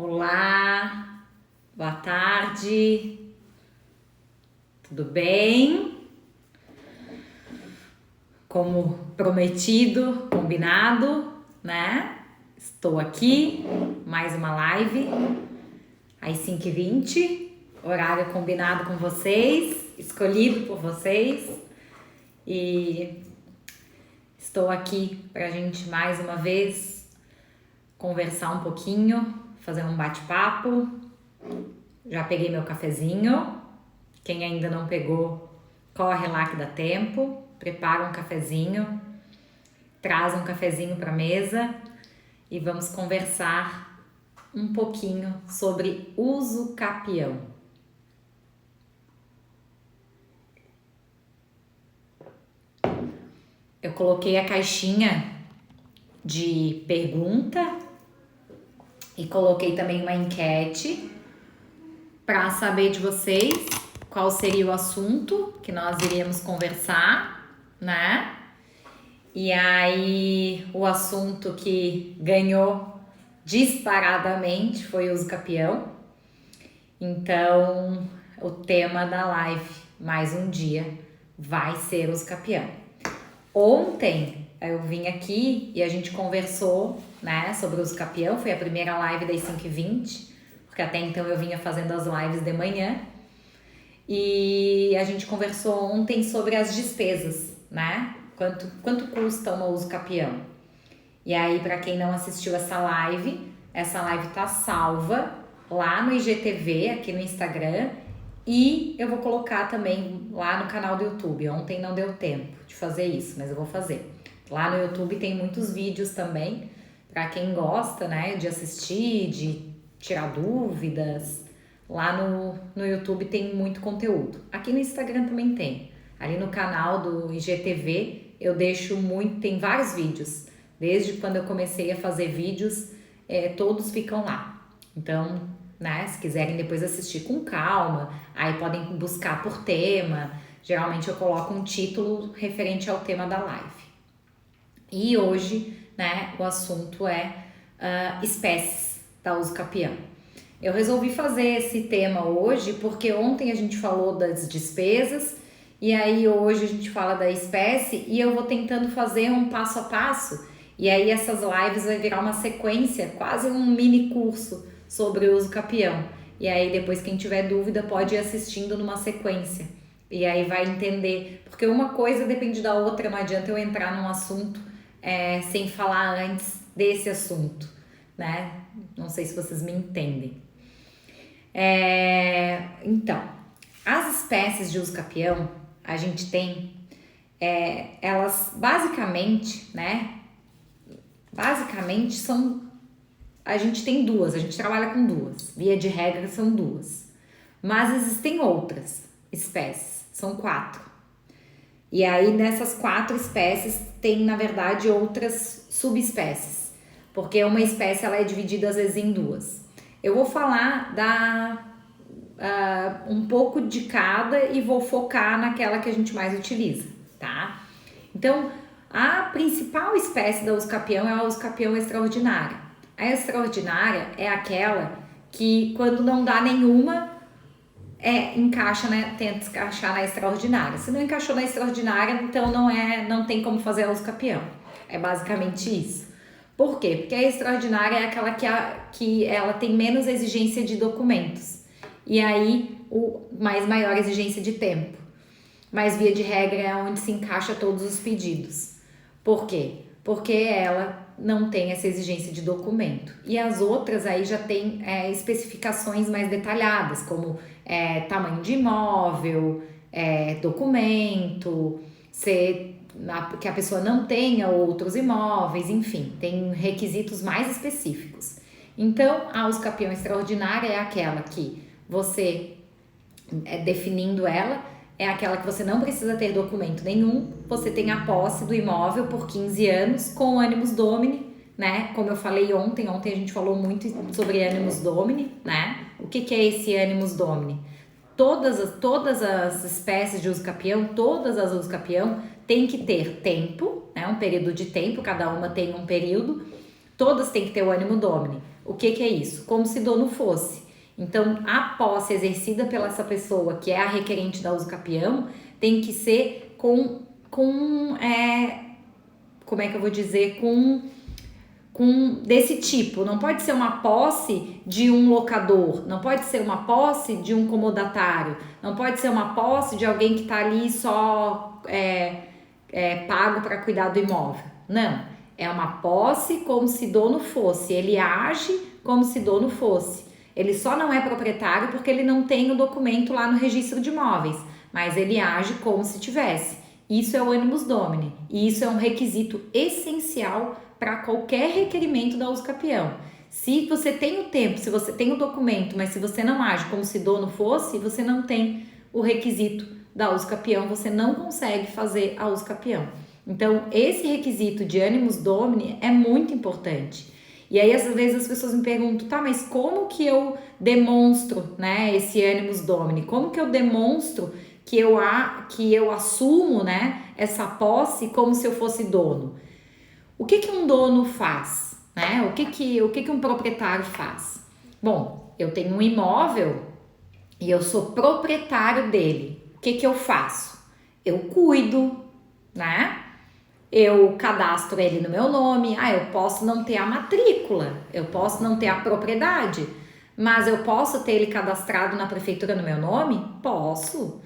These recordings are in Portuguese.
Olá, boa tarde, tudo bem? Como prometido, combinado, né? Estou aqui, mais uma live, às 5h20, horário combinado com vocês, escolhido por vocês. E estou aqui pra gente mais uma vez conversar um pouquinho, fazer um bate-papo. Já peguei meu cafezinho. Quem ainda não pegou, corre lá que dá tempo. Prepara um cafezinho, traz um cafezinho para mesa e vamos conversar um pouquinho sobre uso capião. Eu coloquei a caixinha de pergunta e coloquei também uma enquete para saber de vocês qual seria o assunto que nós iríamos conversar, né? E aí o assunto que ganhou disparadamente foi o uso capião. Então, o tema da live, mais um dia, vai ser o uso capião. Ontem eu vim aqui e a gente conversou, né, sobre o uso capião. Foi a primeira live das 5h20, porque até então eu vinha fazendo as lives de manhã. E a gente conversou ontem sobre as despesas, né? Quanto custa uma uso capião? E aí, para quem não assistiu essa live tá salva lá no IGTV, aqui no Instagram, e eu vou colocar também lá no canal do YouTube. Ontem não deu tempo de fazer isso, mas eu vou fazer. Lá no YouTube tem muitos vídeos também, para quem gosta, né, de assistir, de tirar dúvidas. Lá no YouTube tem muito conteúdo. Aqui no Instagram também tem. Ali no canal do IGTV eu deixo muito, tem vários vídeos. Desde quando eu comecei a fazer vídeos, todos ficam lá. Então, né, se quiserem depois assistir com calma, aí podem buscar por tema. Geralmente eu coloco um título referente ao tema da live. E hoje, né, o assunto é espécies da uso capião. Eu resolvi fazer esse tema hoje porque ontem a gente falou das despesas e aí hoje a gente fala da espécie e eu vou tentando fazer um passo a passo e aí essas lives vai virar uma sequência, quase um mini curso sobre o uso capião. E aí depois quem tiver dúvida pode ir assistindo numa sequência e aí vai entender, porque uma coisa depende da outra, não adianta eu entrar num assunto sem falar antes desse assunto, né? Não sei se vocês me entendem. Então, as espécies de uso capião, a gente tem, elas basicamente, né? Basicamente a gente tem duas, a gente trabalha com duas, via de regra são duas. Mas existem outras espécies, são 4. E aí nessas 4 espécies tem, na verdade, outras subespécies, porque uma espécie ela é dividida às vezes em duas. Eu vou falar um pouco de cada e vou focar naquela que a gente mais utiliza, tá? Então, a principal espécie da uso capião é a uso capião extraordinária. A extraordinária é aquela que, quando não dá nenhuma, tenta encaixar na extraordinária. Se não encaixou na extraordinária, então não tem como fazer a uso capião. É basicamente isso. Por quê? Porque a extraordinária é aquela que ela tem menos exigência de documentos. E aí, maior exigência de tempo. Mas, via de regra, é onde se encaixa todos os pedidos. Por quê? Porque ela não tem essa exigência de documento. E as outras aí já tem especificações mais detalhadas, como tamanho de imóvel, documento, que a pessoa não tenha outros imóveis, enfim, tem requisitos mais específicos. Então, a uso capião extraordinária é aquela que você, definindo ela, é aquela que você não precisa ter documento nenhum, você tem a posse do imóvel por 15 anos com animus domini, né? Como eu falei ontem a gente falou muito sobre animus domini, né? O que é esse animus domini? Todas as espécies de uso capião, todas as uso capião, tem que ter tempo, né? Um período de tempo, cada uma tem um período. todas têm que ter o ânimo domini. O que é isso? Como se dono fosse. Então, a posse exercida pela essa pessoa, que é a requerente da uso capião, tem que ser como é que eu vou dizer, desse tipo. Não pode ser uma posse de um locador, não pode ser uma posse de um comodatário, não pode ser uma posse de alguém que está ali só pago para cuidar do imóvel. Não, é uma posse como se dono fosse, ele age como se dono fosse. Ele só não é proprietário porque ele não tem o documento lá no registro de imóveis, mas ele age como se tivesse. Isso é o animus domini, e isso é um requisito essencial para qualquer requerimento da uso capião. Se você tem o tempo, se você tem o documento, mas se você não age como se dono fosse, você não tem o requisito da uso capião, você não consegue fazer a uso capião. Então, esse requisito de animus domini é muito importante. E aí, às vezes, as pessoas me perguntam, tá, mas como que eu demonstro, né, esse animus domini? Como que eu demonstro que eu assumo, né, essa posse como se eu fosse dono? O que um dono faz, né? O que um proprietário faz? Bom, eu tenho um imóvel e eu sou proprietário dele. O que eu faço? Eu cuido, né? Eu cadastro ele no meu nome. Eu posso não ter a matrícula, eu posso não ter a propriedade, mas eu posso ter ele cadastrado na prefeitura no meu nome? Posso.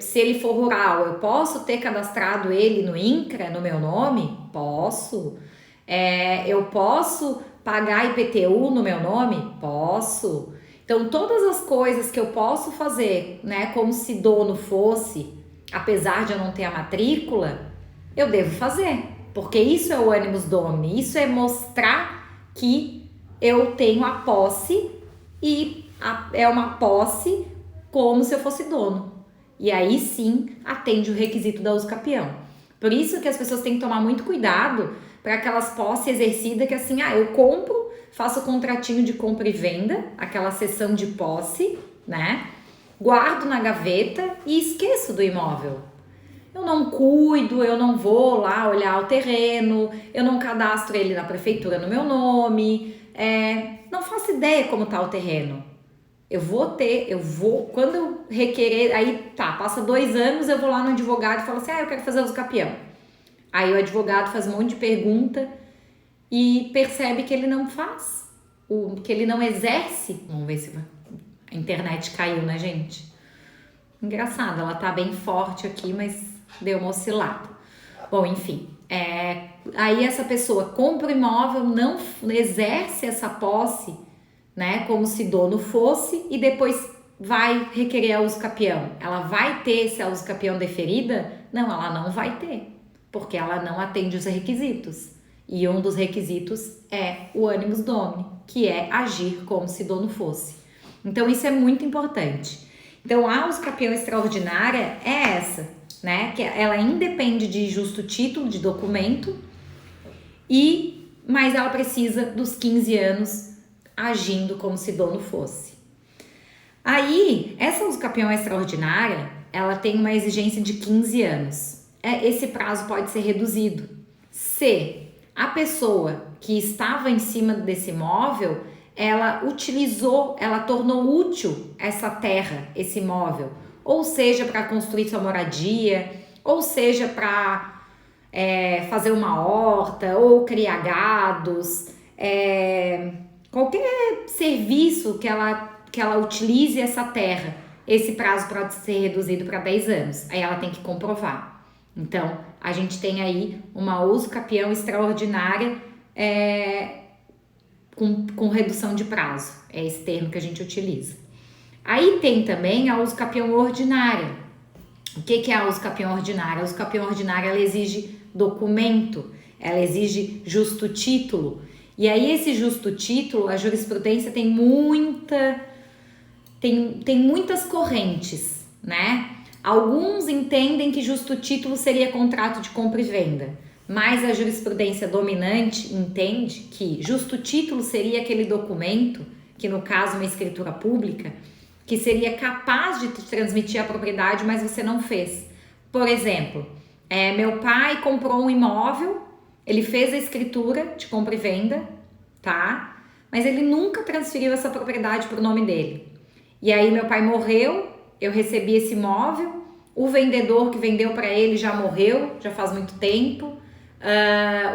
Se ele for rural, eu posso ter cadastrado ele no INCRA no meu nome? Posso. Eu posso pagar IPTU no meu nome? Posso. Então, todas as coisas que eu posso fazer, né, como se dono fosse, apesar de eu não ter a matrícula, eu devo fazer, porque isso é o animus domini, isso é mostrar que eu tenho a posse e é uma posse como se eu fosse dono. E aí sim atende o requisito da uso capião. Por isso que as pessoas têm que tomar muito cuidado para aquelas posses exercidas que assim, eu compro, faço o contratinho de compra e venda, aquela sessão de posse, né? Guardo na gaveta e esqueço do imóvel. Eu não cuido, eu não vou lá olhar o terreno, eu não cadastro ele na prefeitura no meu nome, não faço ideia como tá o terreno. Quando eu requerer, aí passa 2 anos, eu vou lá no advogado e falo assim, eu quero fazer uso capião. Aí o advogado faz um monte de pergunta e percebe que ele não faz, que ele não exerce. Vamos ver se a internet caiu, né, gente? Engraçado, ela tá bem forte aqui, mas deu uma oscilada. Bom, enfim, aí essa pessoa compra o imóvel, não exerce essa posse, né, como se dono fosse, e depois vai requerer a uso capião. Ela vai ter esse uso capião deferida? Não, ela não vai ter, porque ela não atende os requisitos. E um dos requisitos é o animus domini, que é agir como se dono fosse. Então, isso é muito importante. Então, a uso capião extraordinária é essa, né? Que ela independe de justo título, de documento, mas ela precisa dos 15 anos agindo como se dono fosse. Aí, essa uso capião extraordinária, ela tem uma exigência de 15 anos. Esse prazo pode ser reduzido se a pessoa que estava em cima desse imóvel, ela tornou útil essa terra, esse imóvel, ou seja, para construir sua moradia, ou seja, para fazer uma horta, ou criar gados, qualquer serviço que ela utilize essa terra, esse prazo pode ser reduzido para 10 anos, aí ela tem que comprovar. Então, a gente tem aí uma uso capião extraordinária com redução de prazo, é esse termo que a gente utiliza. Aí tem também a uso capião ordinária. O que é a uso capião ordinária? A uso capião ordinária, ela exige documento, ela exige justo título. E aí esse justo título, a jurisprudência tem muitas correntes, né? Alguns entendem que justo título seria contrato de compra e venda, mas a jurisprudência dominante entende que justo título seria aquele documento, que no caso uma escritura pública, que seria capaz de transmitir a propriedade, mas você não fez. Por exemplo, meu pai comprou um imóvel, ele fez a escritura de compra e venda, tá? Mas ele nunca transferiu essa propriedade para o nome dele. E aí meu pai morreu, eu recebi esse imóvel, o vendedor que vendeu para ele já morreu, já faz muito tempo,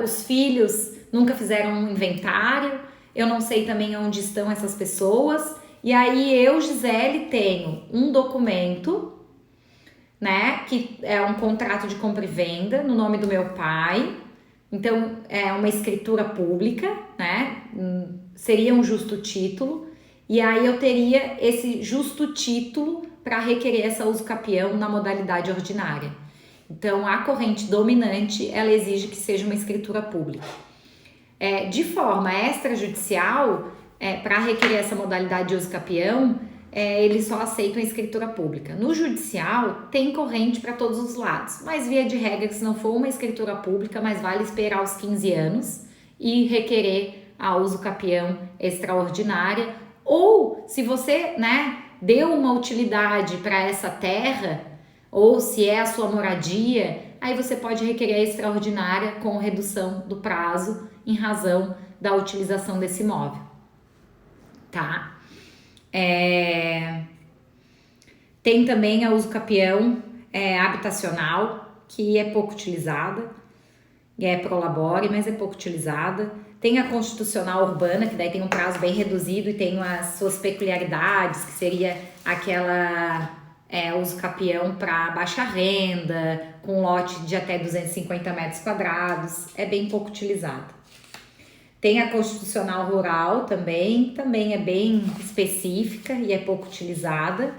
os filhos nunca fizeram um inventário, eu não sei também onde estão essas pessoas, e aí eu, Gisele, tenho um documento, né, que é um contrato de compra e venda no nome do meu pai, então é uma escritura pública, né, seria um justo título, e aí eu teria esse justo título para requerer essa uso capião na modalidade ordinária. Então a corrente dominante, ela exige que seja uma escritura pública. De forma extrajudicial, para requerer essa modalidade de uso capião, eles só aceitam a escritura pública. No judicial, tem corrente para todos os lados, mas via de regra, se não for uma escritura pública, mas vale esperar os 15 anos e requerer a uso capião extraordinária, ou se você, né, deu uma utilidade para essa terra, ou se é a sua moradia, aí você pode requerer a extraordinária com redução do prazo em razão da utilização desse imóvel, tá? Tem também a uso capião habitacional, que é pouco utilizada, é prolabore, mas é pouco utilizada. Tem a constitucional urbana, que daí tem um prazo bem reduzido e tem as suas peculiaridades, que seria aquela uso capião para baixa renda, com lote de até 250 metros quadrados, é bem pouco utilizada. Tem a constitucional rural também é bem específica e é pouco utilizada.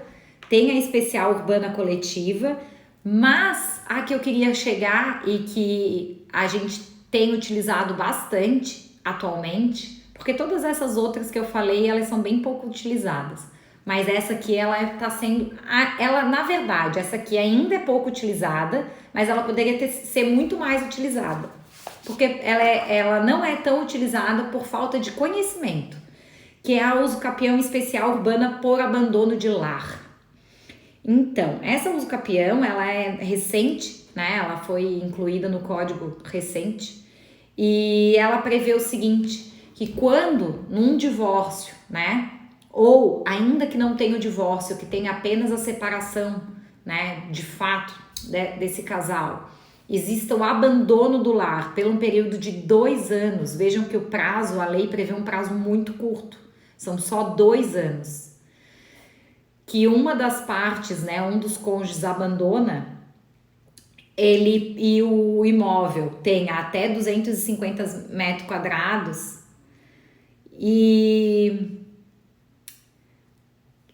Tem a especial urbana coletiva, mas a que eu queria chegar e que a gente tem utilizado bastante atualmente, porque todas essas outras que eu falei, elas são bem pouco utilizadas, mas essa aqui, ela tá sendo, na verdade, essa aqui ainda é pouco utilizada, mas ela poderia ser muito mais utilizada, porque ela não é tão utilizada por falta de conhecimento, que é a uso capião especial urbana por abandono de lar. Então, essa uso capião, ela é recente, né? Ela foi incluída no código recente e ela prevê o seguinte, que quando num divórcio, né? Ou ainda que não tenha o divórcio, que tenha apenas a separação, né? De fato, desse casal, exista o abandono do lar por um período de 2 anos. Vejam que o prazo, a lei prevê um prazo muito curto, são só 2 anos. Que uma das partes, né, um dos cônjuges abandona, ele e o imóvel tem até 250 metros quadrados e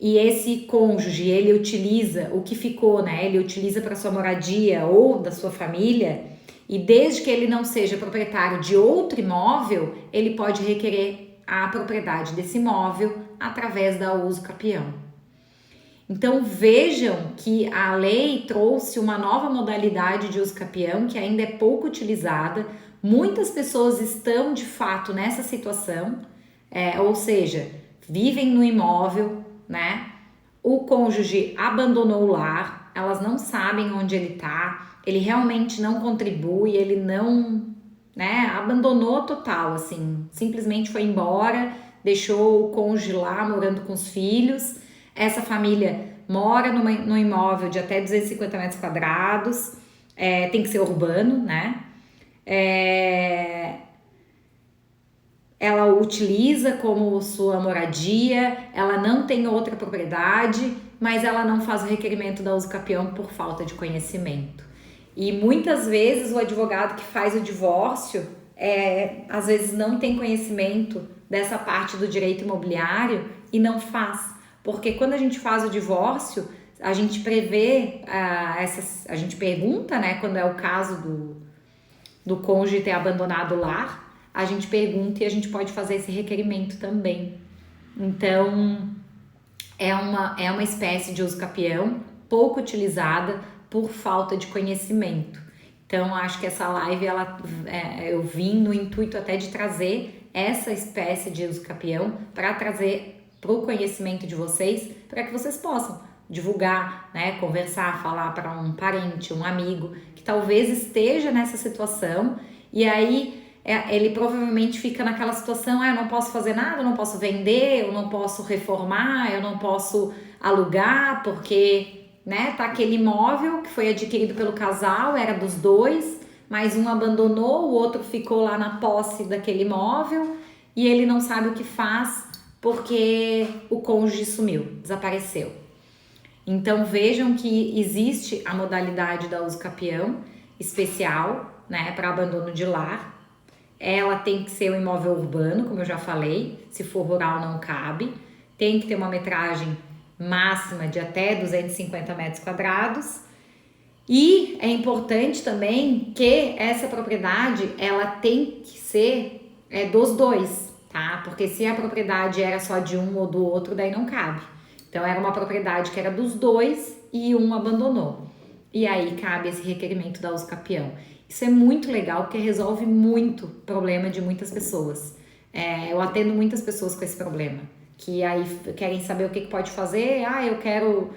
esse cônjuge, ele utiliza o que ficou, né, ele utiliza para sua moradia ou da sua família, e desde que ele não seja proprietário de outro imóvel, ele pode requerer a propriedade desse imóvel através da uso capião. Então vejam que a lei trouxe uma nova modalidade de uso capião que ainda é pouco utilizada. Muitas pessoas estão de fato nessa situação, ou seja, vivem no imóvel, né? O cônjuge abandonou o lar, elas não sabem onde ele tá, ele realmente não contribui, ele não, né? Abandonou total, assim, simplesmente foi embora, deixou o cônjuge lá morando com os filhos. Essa família mora no imóvel de até 250 metros quadrados, tem que ser urbano, né? Ela utiliza como sua moradia, ela não tem outra propriedade, mas ela não faz o requerimento da uso capião por falta de conhecimento. E muitas vezes o advogado que faz o divórcio, às vezes não tem conhecimento dessa parte do direito imobiliário e não faz. Porque quando a gente faz o divórcio, a gente prevê, a gente pergunta, né, quando é o caso do cônjuge ter abandonado o lar, a gente pergunta e a gente pode fazer esse requerimento também. Então, é uma espécie de uso capião pouco utilizada por falta de conhecimento. Então, acho que essa live, eu vim no intuito até de trazer essa espécie de uso capião para trazer para o conhecimento de vocês, para que vocês possam divulgar, né, conversar, falar para um parente, um amigo que talvez esteja nessa situação, e aí ele provavelmente fica naquela situação, eu não posso fazer nada, eu não posso vender, eu não posso reformar, eu não posso alugar, porque, né, tá aquele imóvel que foi adquirido pelo casal, era dos dois, mas um abandonou, o outro ficou lá na posse daquele imóvel e ele não sabe o que faz porque o cônjuge sumiu, desapareceu. Então vejam que existe a modalidade da uso capião especial, né, para abandono de lar. Ela tem que ser um imóvel urbano, como eu já falei, se for rural não cabe. Tem que ter uma metragem máxima de até 250 metros quadrados. E é importante também que essa propriedade, ela tem que ser dos dois, tá? Porque se a propriedade era só de um ou do outro, daí não cabe. Então era uma propriedade que era dos dois e um abandonou. E aí cabe esse requerimento da uso capião. Isso é muito legal porque resolve muito problema de muitas pessoas. Eu atendo muitas pessoas com esse problema, que aí querem saber o que pode fazer. Eu quero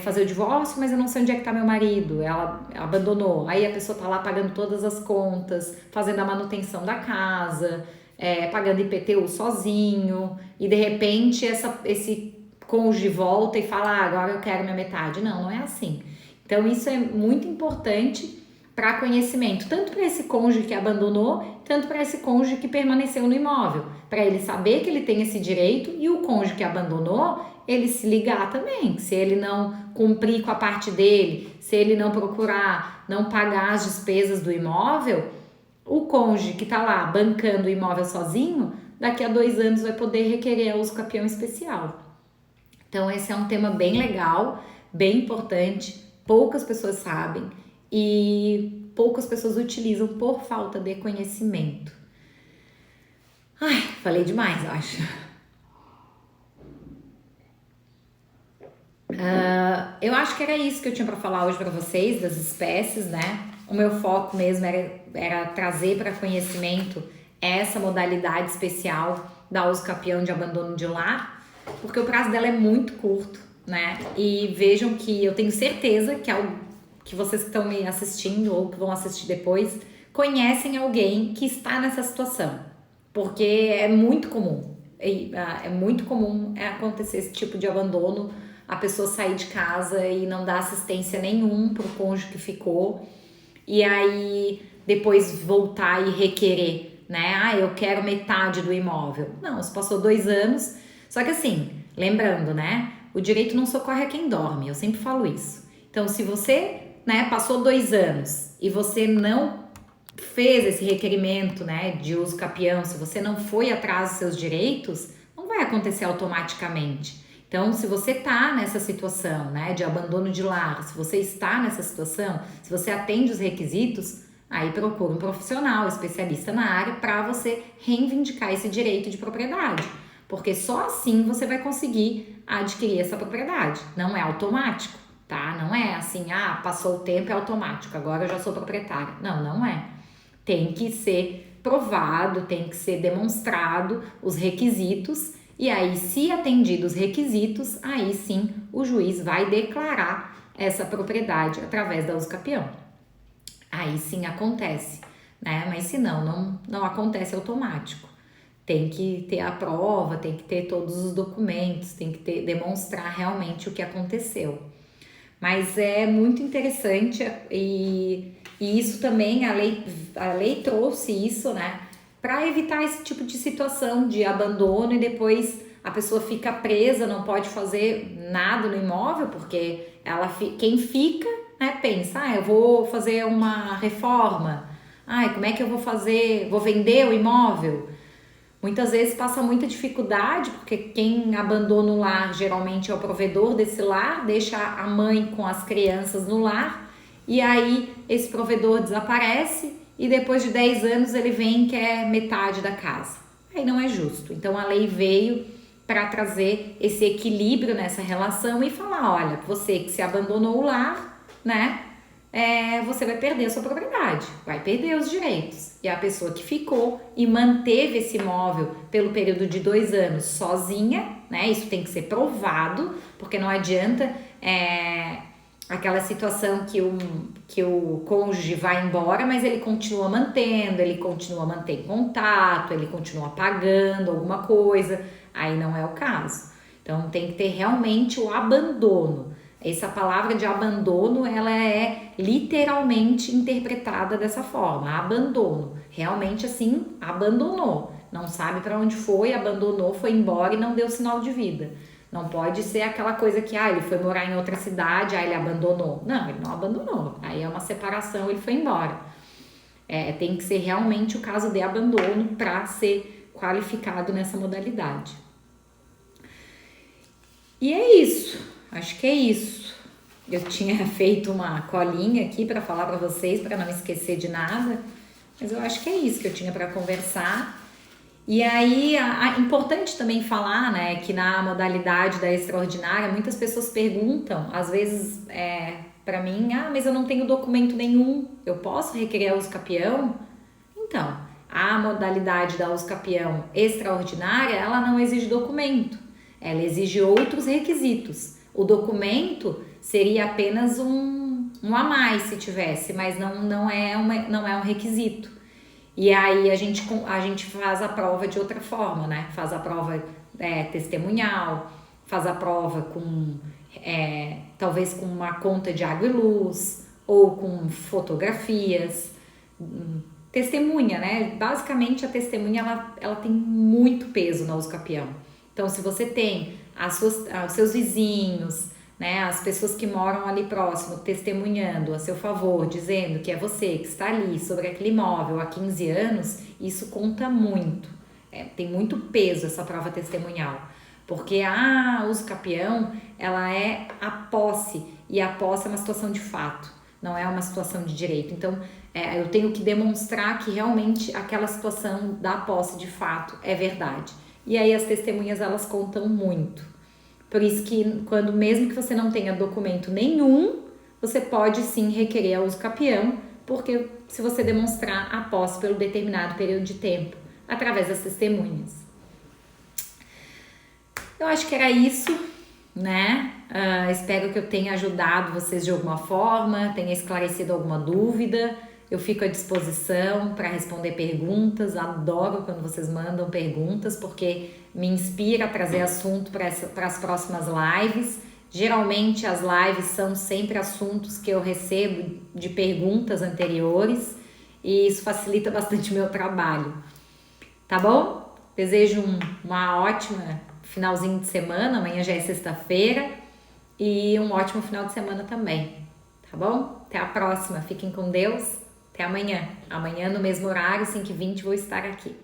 fazer o divórcio, mas eu não sei onde é que tá meu marido. Ela abandonou. Aí a pessoa tá lá pagando todas as contas, fazendo a manutenção da casa, pagando IPTU sozinho, e de repente esse cônjuge volta e fala, agora eu quero minha metade. Não, não é assim. Então isso é muito importante para conhecimento, tanto para esse cônjuge que abandonou, tanto para esse cônjuge que permaneceu no imóvel, para ele saber que ele tem esse direito, e o cônjuge que abandonou, ele se ligar também, se ele não cumprir com a parte dele, se ele não procurar, não pagar as despesas do imóvel, o cônjuge que está lá bancando o imóvel sozinho, daqui a 2 anos vai poder requerer o uso capião especial. Então esse é um tema bem legal, bem importante, poucas pessoas sabem, e poucas pessoas utilizam por falta de conhecimento. Falei demais, eu acho. Eu acho que era isso que eu tinha para falar hoje para vocês, das espécies, né? O meu foco mesmo era trazer para conhecimento essa modalidade especial da uso capião de abandono de lar, porque o prazo dela é muito curto, né? E vejam que eu tenho certeza que vocês que estão me assistindo ou que vão assistir depois conhecem alguém que está nessa situação, porque é muito comum, acontecer esse tipo de abandono, a pessoa sair de casa e não dar assistência nenhum para o cônjuge que ficou, e aí depois voltar e requerer, né? Eu quero metade do imóvel. Não, se passou 2 anos, só que assim, lembrando, né? O direito não socorre a quem dorme, eu sempre falo isso. Então, se você passou 2 anos e você não fez esse requerimento, né, de uso capião, se você não foi atrás dos seus direitos, não vai acontecer automaticamente. Então, se você está nessa situação, né, de abandono de lar, se você está nessa situação, se você atende os requisitos, aí procura um profissional, especialista na área, para você reivindicar esse direito de propriedade. Porque só assim você vai conseguir adquirir essa propriedade. Não é automático, tá? Não é assim, passou o tempo, é automático, agora eu já sou proprietária. Não, não é. Tem que ser provado, tem que ser demonstrado os requisitos, e aí, se atendidos os requisitos, aí sim o juiz vai declarar essa propriedade através da uso capião. Aí sim acontece, né? Mas se não acontece automático. Tem que ter a prova, tem que ter todos os documentos, tem que demonstrar realmente o que aconteceu. Mas é muito interessante e isso também, a lei trouxe isso, né? Para evitar esse tipo de situação de abandono e depois a pessoa fica presa, não pode fazer nada no imóvel, porque quem fica, né, pensa, eu vou fazer uma reforma, como é que eu vou fazer, vou vender o imóvel? Muitas vezes passa muita dificuldade, porque quem abandona o lar geralmente é o provedor desse lar, deixa a mãe com as crianças no lar, e aí esse provedor desaparece e depois de 10 anos ele vem e quer metade da casa. Aí não é justo. Então a lei veio para trazer esse equilíbrio nessa relação e falar, olha, você que se abandonou o lar, né? Você vai perder a sua propriedade, vai perder os direitos. E a pessoa que ficou e manteve esse imóvel pelo período de 2 anos sozinha, né? Isso tem que ser provado, porque não adianta aquela situação que o cônjuge vai embora, mas ele continua mantendo, ele continua mantendo contato, ele continua pagando alguma coisa, aí não é o caso. Então tem que ter realmente o abandono. Essa palavra de abandono, ela é literalmente interpretada dessa forma, abandono. Realmente assim, abandonou. Não sabe para onde foi, abandonou, foi embora e não deu sinal de vida. Não pode ser aquela coisa que, ele foi morar em outra cidade, ele abandonou. Não, ele não abandonou. Aí é uma separação, ele foi embora. Tem que ser realmente o caso de abandono para ser qualificado nessa modalidade. E é isso. Acho que é isso. Eu tinha feito uma colinha aqui para falar para vocês, para não esquecer de nada. Mas eu acho que é isso que eu tinha para conversar. E aí, importante também falar, né, que na modalidade da extraordinária, muitas pessoas perguntam, às vezes, para mim, mas eu não tenho documento nenhum, eu posso requerer a usucapião? Então, a modalidade da usucapião extraordinária, ela não exige documento, ela exige outros requisitos. O documento seria apenas um a mais se tivesse, mas não é um requisito. E aí a gente faz a prova de outra forma, né? Faz a prova testemunhal, faz a prova com talvez com uma conta de água e luz, ou com fotografias. Testemunha, né? Basicamente a testemunha ela tem muito peso na usucapião. Então, se você tem os seus vizinhos, né, as pessoas que moram ali próximo, testemunhando a seu favor, dizendo que é você que está ali sobre aquele imóvel há 15 anos, isso conta muito. Tem muito peso essa prova testemunhal. Porque a usucapião, ela é a posse, e a posse é uma situação de fato, não é uma situação de direito. Então, eu tenho que demonstrar que realmente aquela situação da posse de fato é verdade. E aí as testemunhas, elas contam muito. Por isso que mesmo que você não tenha documento nenhum, você pode sim requerer a usucapião, porque se você demonstrar a posse pelo determinado período de tempo, através das testemunhas. Eu acho que era isso, né? Espero que eu tenha ajudado vocês de alguma forma, tenha esclarecido alguma dúvida. Eu fico à disposição para responder perguntas, adoro quando vocês mandam perguntas, porque me inspira a trazer assunto para as próximas lives. Geralmente as lives são sempre assuntos que eu recebo de perguntas anteriores e isso facilita bastante o meu trabalho. Tá bom? Desejo uma ótima finalzinho de semana, amanhã já é sexta-feira, e um ótimo final de semana também, tá bom? Até a próxima, fiquem com Deus. Até amanhã. Amanhã no mesmo horário, 5h20, vou estar aqui.